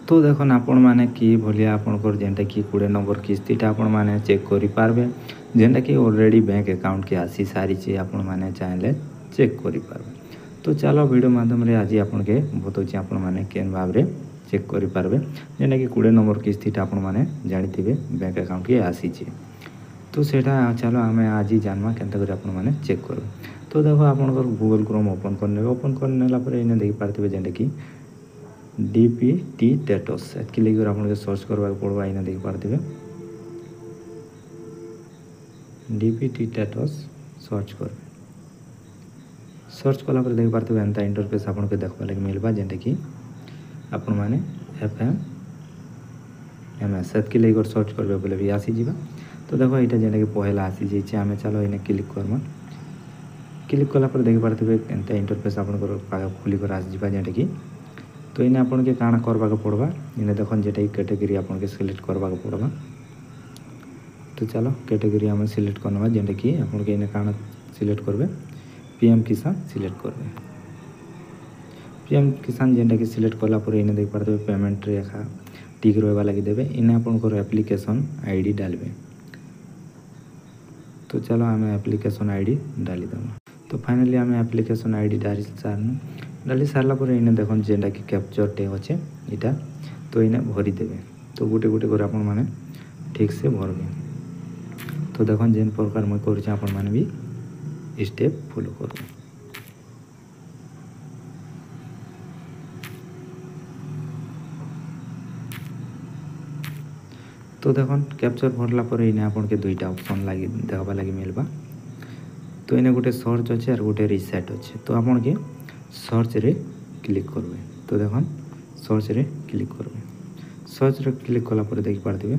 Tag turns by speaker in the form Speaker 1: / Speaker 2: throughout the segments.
Speaker 1: तो देखो आपण मैंने कि भलिया आपंकर जेनटा कि 20 नंबर किस्तीटा आपण मैंने चेक करें जेनटा कि ऑलरेडी बैंक अकाउंट के आसी सारी आपण मैंने चाहिए चेक करें। तो चलो वीडियो माध्यम रे आज आपन के बताऊँ आपण मैंने केन भाव रे चेक करें जेनटा कि 20 नंबर किस्तीटा आपण मैंने जानी बैंक अकाउंट के आसी। तो सेटा चलो आम आज जानवा केनता कर आपण मैंने चेक कर। तो देखो आपंकर गूगल क्रोम ओपन करने ओपन करने इन्हें देख पारे जेनटा कि डीपीटी टेटस एतकी लेकर आपन सर्च करवा पड़वा इन्हें देख पारे डीपीटी टेटस सर्च कर सर्च कला देख पारे एंता इंटरफेस आपन के देखा लगे मिलवा जेनटा कि आपण मैंने FMMS एतकी लेकर सर्च करबे बोले भी आसी जीवा। तो देखो यहाँ जेनटा कि पहला आसी जाइए आम चलो इन्हें क्लिक करमा क्लिक कला देख पारे एंता इंटरफेस आपन खुली कर आसी जीवा जेनटा कि तो इन्हें आपन के काଣା करवा पड़वा इन्हें देख जेटा कैटेगरी आपन के सिलेक्ट करवा पड़वा। तो चलो कैटेगरी आम सिलेक्ट करवा जेनटा कि आपन के इन्हें काଣା सिलेक्ट करबे PM किसान सिलेक्ट करबे PM किसान जेनटा कि सिलेक्ट कला इन्हें देख पारे पेमेंट रेखा टिक रहा लगे देवे इन्हें आपन एप्लिकेशन ID डालबे। तो चलो आम एप्लिकेशन ID डाली देव। तो फाइनली आम एप्लिकेशन ID डाली सारापर इन्हें देख जेनटा कि कैप्चर टे अच्छे यहाँ तो इन्हें भरी देवे। तो गोटे गोटे कर आपण मैंने ठीक से भरबे। तो देख जेन प्रकार मुझे कर आपण मैंने भी स्टेप फॉलो कर। तो देख कैप्चर भरला इन्हें आपन के दुईटा ऑप्शन लगी देखा लगे मिलवा। तो इन्हें गोटे सर्च अच्छे और गोटे रिसेट अच्छे। तो आपन के सर्च रे क्लिक करबे। तो देख सर्च रे क्लिक करबे सर्च रे क्लिक कला देख पारे।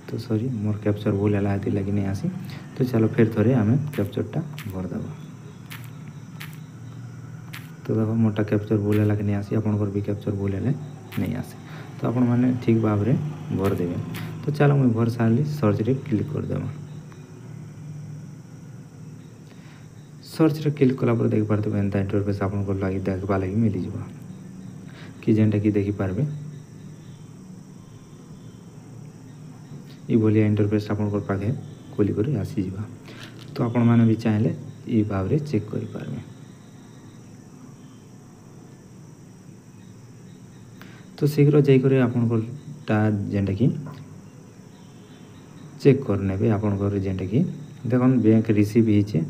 Speaker 1: तो सॉरी मोर कैप्चर भूल है लगे नहीं आसी। तो चलो फिर थोड़े आम कैप्चरटा भरदेव। तो देखो मोटा कैप्चर भूल है नहीं आसी आपंकर भी कैप्चर भूल है नहीं आसी। तो आपण मैंने ठीक भाव में भरदेवे। तो चलो मुझे भर सारे सर्च रे क्लिक करदेव। सर्च रे क्लिक कला देख पारे एंता इंटरफेस आपन लगे देखा लगे मिली जा कि जेनटा कि देखी पारे ये इंटरफेस आपन पाखे खोली कर आसी जा। तो आपण मैंने भी चाहिए ये भाव में चेक कर पारे। तो शीघ्र जाकर आपनटा जेनटा कि चेक करने आपनकर जेनटा कि देख बैंक रिसीव होइछे